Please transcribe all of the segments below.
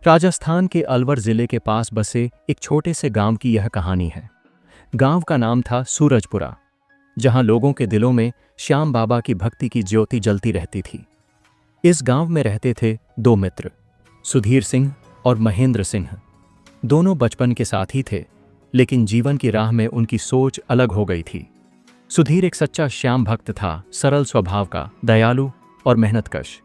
राजस्थान के अलवर जिले के पास बसे एक छोटे से गांव की यह कहानी है। गांव का नाम था सूरजपुरा, जहां लोगों के दिलों में श्याम बाबा की भक्ति की ज्योति जलती रहती थी। इस गांव में रहते थे दो मित्र, सुधीर सिंह और महेंद्र सिंह। दोनों बचपन के साथी थे, लेकिन जीवन की राह में उनकी सोच अलग हो गई थी। सुधीर एक सच्चा श्याम भक्त था, सरल स्वभाव का, दयालु और मेहनतकश।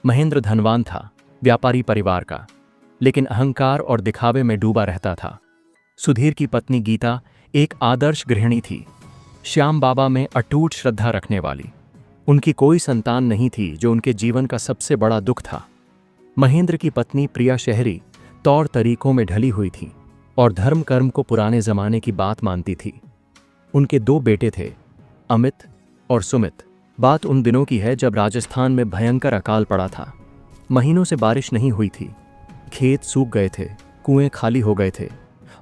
महेंद्र धनवान था, व्यापारी परिवार का, लेकिन अहंकार और दिखावे में डूबा रहता था। सुधीर की पत्नी गीता एक आदर्श गृहिणी थी, श्याम बाबा में अटूट श्रद्धा रखने वाली। उनकी कोई संतान नहीं थी, जो उनके जीवन का सबसे बड़ा दुख था। महेंद्र की पत्नी प्रिया शहरी तौर तरीकों में ढली हुई थी और धर्म कर्म को पुराने जमाने की बात मानती थी। उनके दो बेटे थे, अमित और सुमित। बात उन दिनों की है जब राजस्थान में भयंकर अकाल पड़ा था। महीनों से बारिश नहीं हुई थी, खेत सूख गए थे, कुएं खाली हो गए थे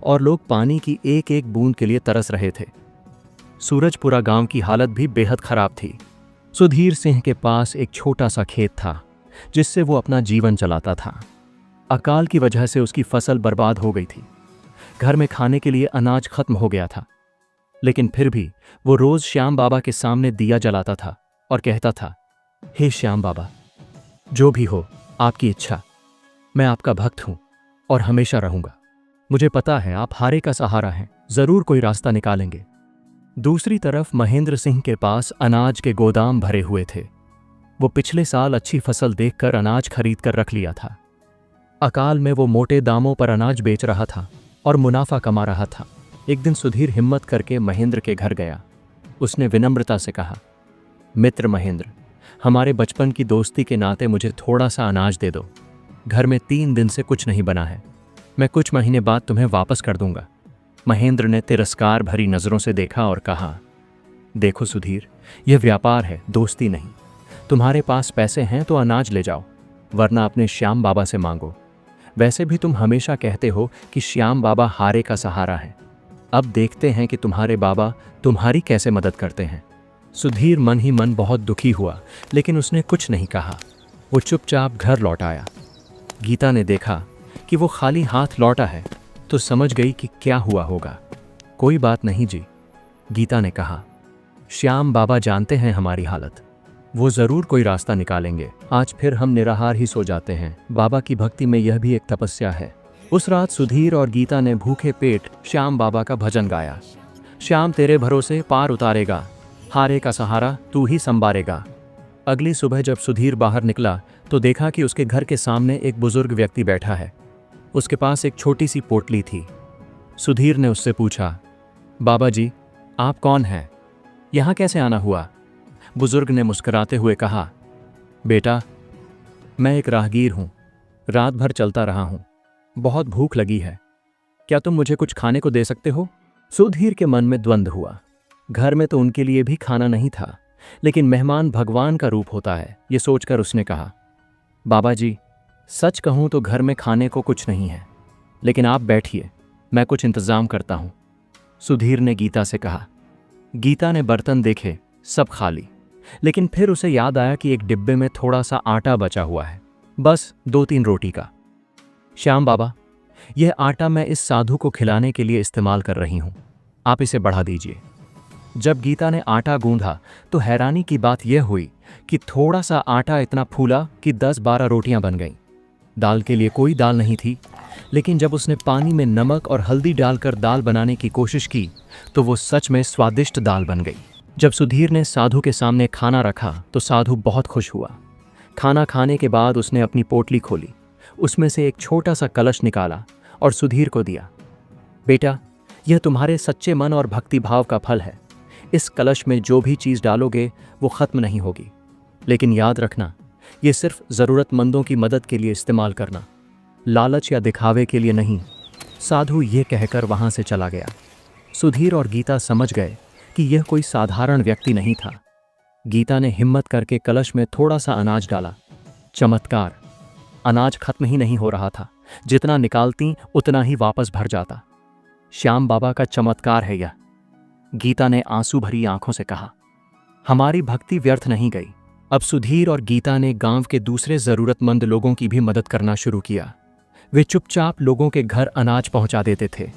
और लोग पानी की एक एक बूंद के लिए तरस रहे थे। सूरजपुरा गांव की हालत भी बेहद खराब थी। सुधीर सिंह के पास एक छोटा सा खेत था, जिससे वो अपना जीवन चलाता था। अकाल की वजह से उसकी फसल बर्बाद हो गई थी। घर में खाने के लिए अनाज खत्म हो गया था, लेकिन फिर भी वो रोज श्याम बाबा के सामने दिया जलाता था और कहता था, हे श्याम बाबा, जो भी हो आपकी इच्छा, मैं आपका भक्त हूं और हमेशा रहूंगा। मुझे पता है आप हारे का सहारा हैं, जरूर कोई रास्ता निकालेंगे। दूसरी तरफ महेंद्र सिंह के पास अनाज के गोदाम भरे हुए थे। वो पिछले साल अच्छी फसल देखकर अनाज खरीद कर रख लिया था। अकाल में वो मोटे दामों पर अनाज बेच रहा था और मुनाफा कमा रहा था। एक दिन सुधीर हिम्मत करके महेंद्र के घर गया। उसने विनम्रता से कहा, मित्र महेंद्र, हमारे बचपन की दोस्ती के नाते मुझे थोड़ा सा अनाज दे दो। घर में 3 दिन से कुछ नहीं बना है। मैं कुछ महीने बाद तुम्हें वापस कर दूंगा। महेंद्र ने तिरस्कार भरी नजरों से देखा और कहा, देखो सुधीर, यह व्यापार है, दोस्ती नहीं। तुम्हारे पास पैसे हैं तो अनाज ले जाओ, वरना अपने श्याम बाबा से मांगो। वैसे भी तुम हमेशा कहते हो कि श्याम बाबा हारे का सहारा है। अब देखते हैं कि तुम्हारे बाबा तुम्हारी कैसे मदद करते हैं। सुधीर मन ही मन बहुत दुखी हुआ, लेकिन उसने कुछ नहीं कहा। वो चुपचाप घर लौट आया। गीता ने देखा कि वो खाली हाथ लौटा है, तो समझ गई कि क्या हुआ होगा। कोई बात नहीं जी, गीता ने कहा, श्याम बाबा जानते हैं हमारी हालत, वो जरूर कोई रास्ता निकालेंगे। आज फिर हम निराहार ही सो जाते हैं। बाबा की भक्ति में यह भी एक तपस्या है। उस रात सुधीर और गीता ने भूखे पेट श्याम बाबा का भजन गाया। श्याम तेरे भरोसे पार उतारेगा, हारे का सहारा तू ही संभारेगा। अगली सुबह जब सुधीर बाहर निकला तो देखा कि उसके घर के सामने एक बुजुर्ग व्यक्ति बैठा है। उसके पास एक छोटी सी पोटली थी। सुधीर ने उससे पूछा, बाबा जी, आप कौन हैं? यहाँ कैसे आना हुआ? बुजुर्ग ने मुस्कुराते हुए कहा, बेटा, मैं एक राहगीर हूँ, रात भर चलता रहा हूँ, बहुत भूख लगी है, क्या तुम मुझे कुछ खाने को दे सकते हो? सुधीर के मन में द्वंद्व हुआ। घर में तो उनके लिए भी खाना नहीं था, लेकिन मेहमान भगवान का रूप होता है, ये सोचकर उसने कहा, बाबा जी, सच कहूँ तो घर में खाने को कुछ नहीं है, लेकिन आप बैठिए, मैं कुछ इंतजाम करता हूँ। सुधीर ने गीता से कहा। गीता ने बर्तन देखे, सब खाली, लेकिन फिर उसे याद आया कि एक डिब्बे में थोड़ा सा आटा बचा हुआ है, बस 2-3 रोटी का। श्याम बाबा, यह आटा मैं इस साधु को खिलाने के लिए इस्तेमाल कर रही हूँ, आप इसे बढ़ा दीजिए। जब गीता ने आटा गूंधा तो हैरानी की बात यह हुई कि थोड़ा सा आटा इतना फूला कि 10-12 रोटियां बन गईं। दाल के लिए कोई दाल नहीं थी, लेकिन जब उसने पानी में नमक और हल्दी डालकर दाल बनाने की कोशिश की तो वो सच में स्वादिष्ट दाल बन गई। जब सुधीर ने साधु के सामने खाना रखा तो साधु बहुत खुश हुआ। खाना खाने के बाद उसने अपनी पोटली खोली, उसमें से एक छोटा सा कलश निकाला और सुधीर को दिया। बेटा, यह तुम्हारे सच्चे मन और भक्ति भाव का फल है। इस कलश में जो भी चीज़ डालोगे वो ख़त्म नहीं होगी, लेकिन याद रखना, ये सिर्फ ज़रूरतमंदों की मदद के लिए इस्तेमाल करना, लालच या दिखावे के लिए नहीं। साधु ये कहकर वहाँ से चला गया। सुधीर और गीता समझ गए कि यह कोई साधारण व्यक्ति नहीं था। गीता ने हिम्मत करके कलश में थोड़ा सा अनाज डाला। चमत्कार, अनाज खत्म ही नहीं हो रहा था, जितना निकालती उतना ही वापस भर जाता। श्याम बाबा का चमत्कार है यह, गीता ने आंसू भरी आंखों से कहा। हमारी भक्ति व्यर्थ नहीं गई। अब सुधीर और गीता ने गांव के दूसरे जरूरतमंद लोगों की भी मदद करना शुरू किया। वे चुपचाप लोगों के घर अनाज पहुंचा देते थे।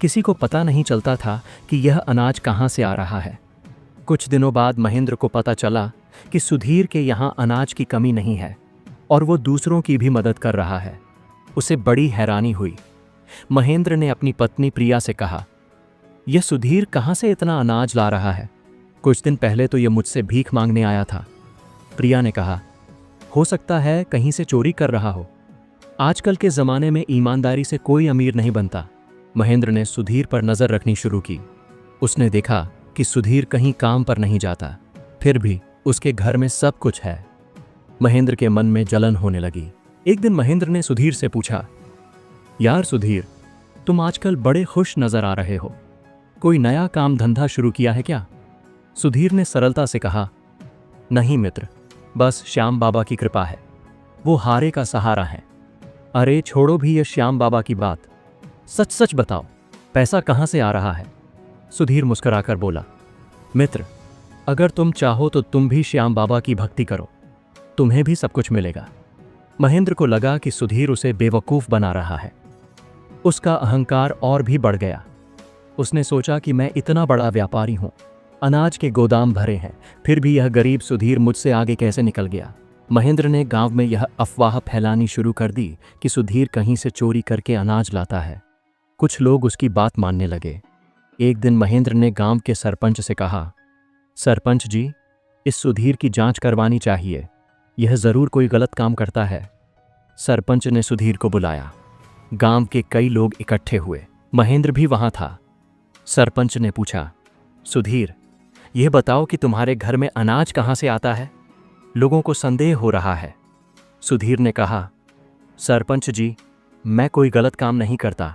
किसी को पता नहीं चलता था कि यह अनाज कहां से आ रहा है। कुछ दिनों बाद महेंद्र को पता चला कि सुधीर के यहाँ अनाज की कमी नहीं है और वो दूसरों की भी मदद कर रहा है। उसे बड़ी हैरानी हुई। महेंद्र ने अपनी पत्नी प्रिया से कहा, यह सुधीर कहाँ से इतना अनाज ला रहा है? कुछ दिन पहले तो यह मुझसे भीख मांगने आया था। प्रिया ने कहा, हो सकता है कहीं से चोरी कर रहा हो। आजकल के ज़माने में ईमानदारी से कोई अमीर नहीं बनता। महेंद्र ने सुधीर पर नज़र रखनी शुरू की। उसने देखा कि सुधीर कहीं काम पर नहीं जाता, फिर भी उसके घर में सब कुछ है। महेंद्र के मन में जलन होने लगी। एक दिन महेंद्र ने सुधीर से पूछा, यार सुधीर, तुम आजकल बड़े खुश नजर आ रहे हो। कोई नया काम धंधा शुरू किया है क्या? सुधीर ने सरलता से कहा, नहीं मित्र, बस श्याम बाबा की कृपा है। वो हारे का सहारा है। अरे छोड़ो भी ये श्याम बाबा की बात, सच सच बताओ, पैसा कहाँ से आ रहा है? सुधीर मुस्कुराकर बोला, मित्र, अगर तुम चाहो तो तुम भी श्याम बाबा की भक्ति करो, तुम्हें भी सब कुछ मिलेगा। महेंद्र को लगा कि सुधीर उसे बेवकूफ़ बना रहा है। उसका अहंकार और भी बढ़ गया। उसने सोचा कि मैं इतना बड़ा व्यापारी हूं, अनाज के गोदाम भरे हैं, फिर भी यह गरीब सुधीर मुझसे आगे कैसे निकल गया। महेंद्र ने गांव में यह अफवाह फैलानी शुरू कर दी कि सुधीर कहीं से चोरी करके अनाज लाता है। कुछ लोग उसकी बात मानने लगे। एक दिन महेंद्र ने गांव के सरपंच से कहा, सरपंच जी, इस सुधीर की जांच करवानी चाहिए, यह जरूर कोई गलत काम करता है। सरपंच ने सुधीर को बुलाया। गांव के कई लोग इकट्ठे हुए। महेंद्र भी वहां था। सरपंच ने पूछा, सुधीर, यह बताओ कि तुम्हारे घर में अनाज कहां से आता है? लोगों को संदेह हो रहा है। सुधीर ने कहा, सरपंच जी, मैं कोई गलत काम नहीं करता।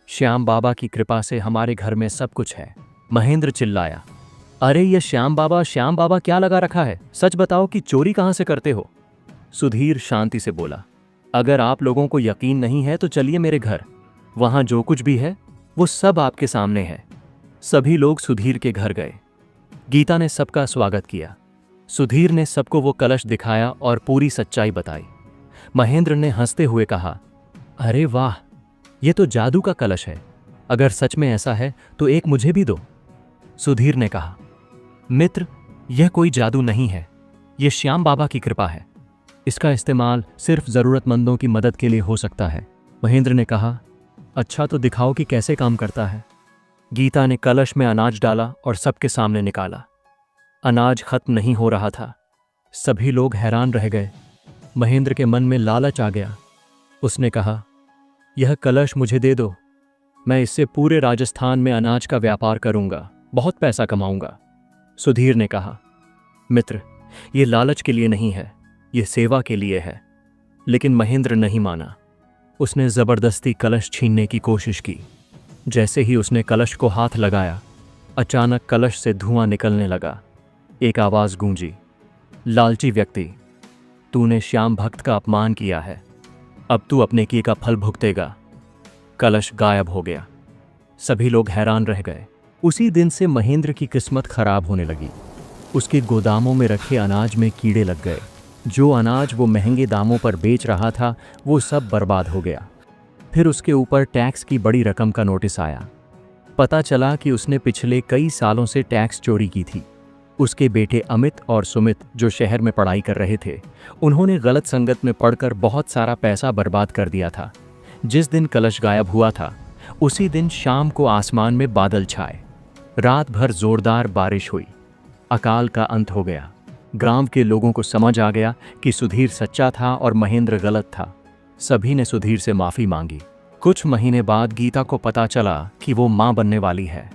श्याम बाबा की कृपा से हमारे घर में सब कुछ है। महेंद्र चिल्लाया, अरे ये श्याम बाबा क्या लगा रखा है? सच बताओ कि चोरी कहां से करते हो? सुधीर शांति से बोला, अगर आप लोगों को यकीन नहीं है तो चलिए मेरे घर, वहां जो कुछ भी है वो सब आपके सामने है। सभी लोग सुधीर के घर गए। गीता ने सबका स्वागत किया। सुधीर ने सबको वो कलश दिखाया और पूरी सच्चाई बताई। महेंद्र ने हंसते हुए कहा, अरे वाह, ये तो जादू का कलश है। अगर सच में ऐसा है तो एक मुझे भी दो। सुधीर ने कहा, मित्र, यह कोई जादू नहीं है, यह श्याम बाबा की कृपा है। इसका इस्तेमाल सिर्फ जरूरतमंदों की मदद के लिए हो सकता है। महेंद्र ने कहा, अच्छा तो दिखाओ कि कैसे काम करता है। गीता ने कलश में अनाज डाला और सबके सामने निकाला। अनाज खत्म नहीं हो रहा था। सभी लोग हैरान रह गए। महेंद्र के मन में लालच आ गया। उसने कहा, यह कलश मुझे दे दो, मैं इससे पूरे राजस्थान में अनाज का व्यापार करूंगा, बहुत पैसा कमाऊंगा। सुधीर ने कहा, मित्र, यह लालच के लिए नहीं है, यह सेवा के लिए है। लेकिन महेंद्र नहीं माना। उसने जबरदस्ती कलश छीनने की कोशिश की। जैसे ही उसने कलश को हाथ लगाया, अचानक कलश से धुआं निकलने लगा। एक आवाज गूंजी, लालची व्यक्ति, तूने श्याम भक्त का अपमान किया है, अब तू अपने किए का फल भुगतेगा। कलश गायब हो गया। सभी लोग हैरान रह गए। उसी दिन से महेंद्र की किस्मत खराब होने लगी। उसके गोदामों में रखे अनाज में कीड़े लग गए। जो अनाज वो महंगे दामों पर बेच रहा था वो सब बर्बाद हो गया। फिर उसके ऊपर टैक्स की बड़ी रकम का नोटिस आया। पता चला कि उसने पिछले कई सालों से टैक्स चोरी की थी। उसके बेटे अमित और सुमित, जो शहर में पढ़ाई कर रहे थे, उन्होंने गलत संगत में पड़कर बहुत सारा पैसा बर्बाद कर दिया था। जिस दिन कलश गायब हुआ था, उसी दिन शाम को आसमान में बादल छाए। रात भर जोरदार बारिश हुई। अकाल का अंत हो गया। गांव के लोगों को समझ आ गया कि सुधीर सच्चा था और महेंद्र गलत था। सभी ने सुधीर से माफी मांगी। कुछ महीने बाद गीता को पता चला कि वो मां बनने वाली है।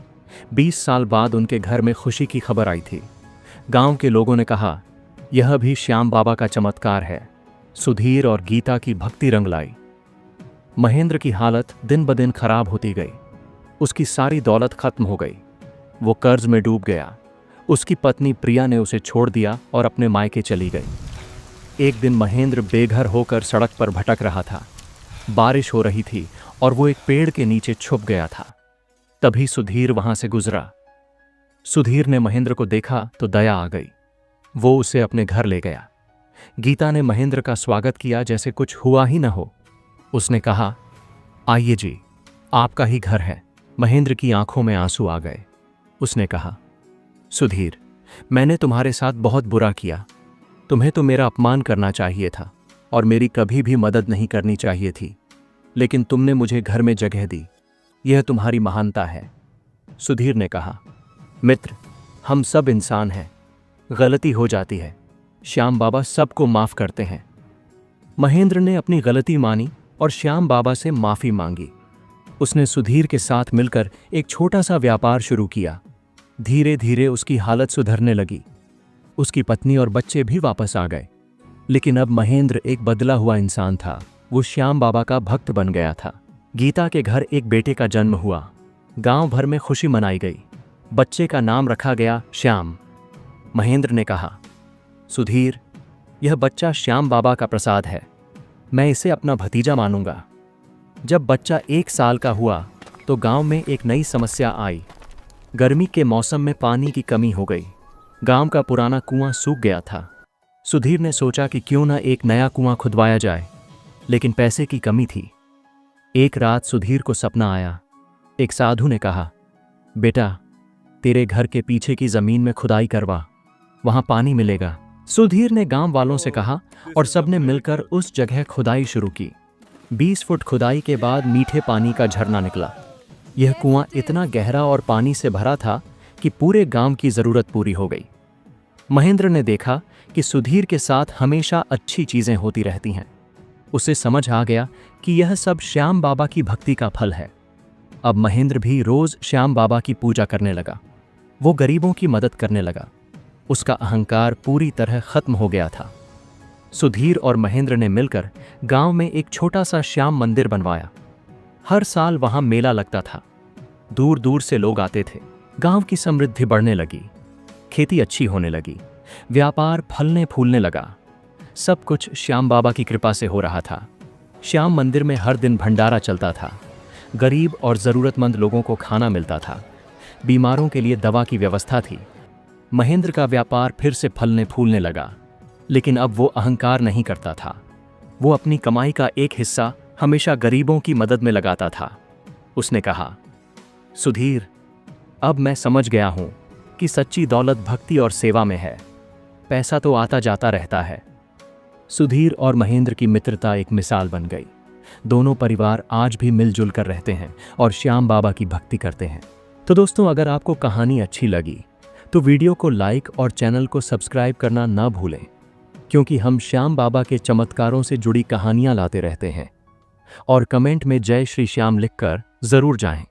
20 साल बाद उनके घर में खुशी की खबर आई थी। गांव के लोगों ने कहा, यह भी श्याम बाबा का चमत्कार है। सुधीर और गीता की भक्ति रंग लाई। महेंद्र की हालत दिन ब दिन खराब होती गई। उसकी सारी दौलत खत्म हो गई। वो कर्ज में डूब गया। उसकी पत्नी प्रिया ने उसे छोड़ दिया और अपने मायके चली गई। एक दिन महेंद्र बेघर होकर सड़क पर भटक रहा था। बारिश हो रही थी और वो एक पेड़ के नीचे छुप गया था। तभी सुधीर वहां से गुजरा। सुधीर ने महेंद्र को देखा तो दया आ गई। वो उसे अपने घर ले गया। गीता ने महेंद्र का स्वागत किया जैसे कुछ हुआ ही न हो। उसने कहा, आइए जी, आपका ही घर है। महेंद्र की आंखों में आंसू आ गए। उसने कहा, सुधीर, मैंने तुम्हारे साथ बहुत बुरा किया। तुम्हें तो मेरा अपमान करना चाहिए था और मेरी कभी भी मदद नहीं करनी चाहिए थी, लेकिन तुमने मुझे घर में जगह दी। यह तुम्हारी महानता है। सुधीर ने कहा, मित्र, हम सब इंसान हैं, गलती हो जाती है। श्याम बाबा सबको माफ करते हैं। महेंद्र ने अपनी गलती मानी और श्याम बाबा से माफी मांगी। उसने सुधीर के साथ मिलकर एक छोटा सा व्यापार शुरू किया। धीरे धीरे उसकी हालत सुधरने लगी। उसकी पत्नी और बच्चे भी वापस आ गए। लेकिन अब महेंद्र एक बदला हुआ इंसान था। वो श्याम बाबा का भक्त बन गया था। गीता के घर एक बेटे का जन्म हुआ। गांव भर में खुशी मनाई गई। बच्चे का नाम रखा गया श्याम। महेंद्र ने कहा, सुधीर, यह बच्चा श्याम बाबा का प्रसाद है। मैं इसे अपना भतीजा मानूंगा। जब बच्चा 1 साल का हुआ तो गांव में एक नई समस्या आई। गर्मी के मौसम में पानी की कमी हो गई। गांव का पुराना कुआं सूख गया था। सुधीर ने सोचा कि क्यों न एक नया कुआं खुदवाया जाए, लेकिन पैसे की कमी थी। एक रात सुधीर को सपना आया। एक साधु ने कहा, बेटा, तेरे घर के पीछे की जमीन में खुदाई करवा, वहां पानी मिलेगा। सुधीर ने गांव वालों से कहा और सबने मिलकर उस जगह खुदाई शुरू की। 20 फुट खुदाई के बाद मीठे पानी का झरना निकला। यह कुआं इतना गहरा और पानी से भरा था कि पूरे गांव की जरूरत पूरी हो गई। महेंद्र ने देखा कि सुधीर के साथ हमेशा अच्छी चीजें होती रहती हैं। उसे समझ आ गया कि यह सब श्याम बाबा की भक्ति का फल है। अब महेंद्र भी रोज श्याम बाबा की पूजा करने लगा। वो गरीबों की मदद करने लगा। उसका अहंकार पूरी तरह खत्म हो गया था। सुधीर और महेंद्र ने मिलकर गांव में एक छोटा सा श्याम मंदिर बनवाया। हर साल वहां मेला लगता था। दूर दूर से लोग आते थे। गांव की समृद्धि बढ़ने लगी। खेती अच्छी होने लगी। व्यापार फलने फूलने लगा। सब कुछ श्याम बाबा की कृपा से हो रहा था। श्याम मंदिर में हर दिन भंडारा चलता था। गरीब और जरूरतमंद लोगों को खाना मिलता था। बीमारों के लिए दवा की व्यवस्था थी। महेंद्र का व्यापार फिर से फलने फूलने लगा, लेकिन अब वो अहंकार नहीं करता था। वो अपनी कमाई का एक हिस्सा हमेशा गरीबों की मदद में लगाता था। उसने कहा, सुधीर, अब मैं समझ गया हूं कि सच्ची दौलत भक्ति और सेवा में है। पैसा तो आता जाता रहता है। सुधीर और महेंद्र की मित्रता एक मिसाल बन गई। दोनों परिवार आज भी मिलजुल कर रहते हैं और श्याम बाबा की भक्ति करते हैं। तो दोस्तों, अगर आपको कहानी अच्छी लगी तो वीडियो को लाइक और चैनल को सब्सक्राइब करना ना भूलें, क्योंकि हम श्याम बाबा के चमत्कारों से जुड़ी कहानियां लाते रहते हैं। और कमेंट में जय श्री श्याम लिखकर जरूर जाएं।